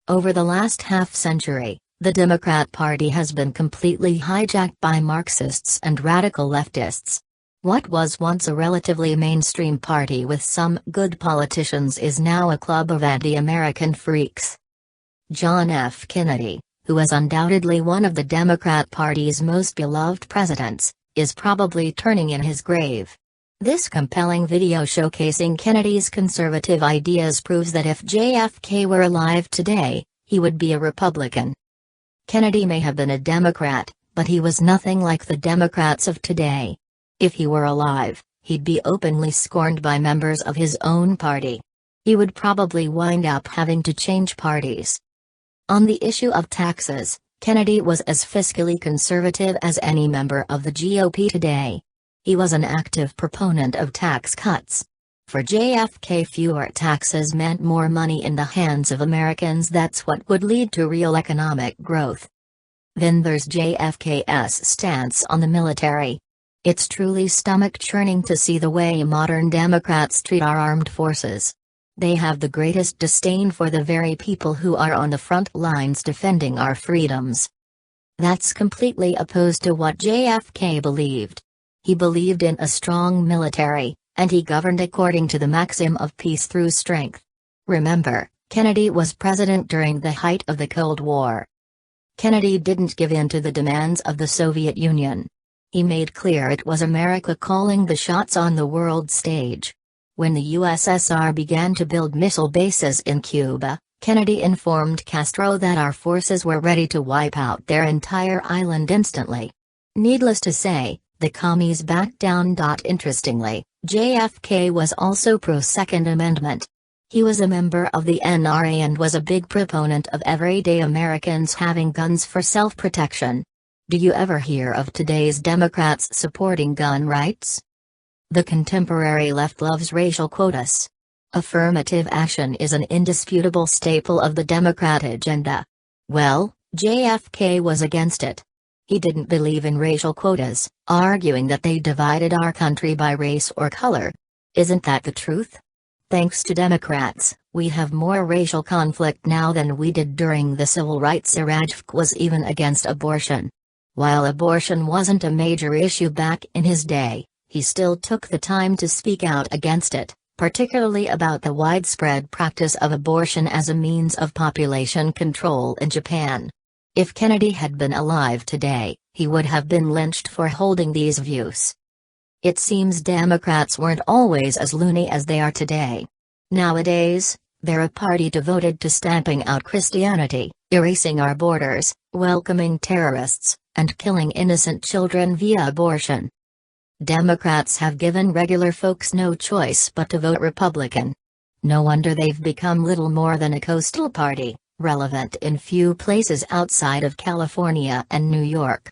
Over the last half-century, the Democrat Party has been completely hijacked by Marxists and radical leftists. What was once a relatively mainstream party with some good politicians is now a club of anti-American freaks. John F. Kennedy, who is undoubtedly one of the Democrat Party's most beloved presidents, is probably turning in his grave. This compelling video showcasing Kennedy's conservative ideas proves that if JFK were alive today, he would be a Republican. Kennedy may have been a Democrat, but he was nothing like the Democrats of today. If he were alive, he'd be openly scorned by members of his own party. He would probably wind up having to change parties. On the issue of taxes, Kennedy was as fiscally conservative as any member of the GOP today. He was an active proponent of tax cuts. For JFK, fewer taxes meant more money in the hands of Americans. That's what would lead to real economic growth. Then there's JFK's stance on the military. It's truly stomach-churning to see the way modern Democrats treat our armed forces. They have the greatest disdain for the very people who are on the front lines defending our freedoms. That's completely opposed to what JFK believed. He believed in a strong military, and he governed according to the maxim of peace through strength. Remember, Kennedy was president during the height of the Cold War. Kennedy didn't give in to the demands of the Soviet Union. He made clear it was America calling the shots on the world stage. When the USSR began to build missile bases in Cuba, Kennedy informed Castro that our forces were ready to wipe out their entire island instantly. Needless to say, the commies backed down. Interestingly, JFK was also pro-Second Amendment. He was a member of the NRA and was a big proponent of everyday Americans having guns for self-protection. Do you ever hear of today's Democrats supporting gun rights? The contemporary left loves racial quotas. Affirmative action is an indisputable staple of the Democrat agenda. Well, JFK was against it. He didn't believe in racial quotas, arguing that they divided our country by race or color. Isn't that the truth? Thanks to Democrats, we have more racial conflict now than we did during the Civil Rights era. JFK was even against abortion. While abortion wasn't a major issue back in his day, he still took the time to speak out against it, particularly about the widespread practice of abortion as a means of population control in Japan. If Kennedy had been alive today, he would have been lynched for holding these views. It seems Democrats weren't always as loony as they are today. Nowadays, they're a party devoted to stamping out Christianity, erasing our borders, welcoming terrorists, and killing innocent children via abortion. Democrats have given regular folks no choice but to vote Republican. No wonder they've become little more than a coastal party, relevant in few places outside of California and New York.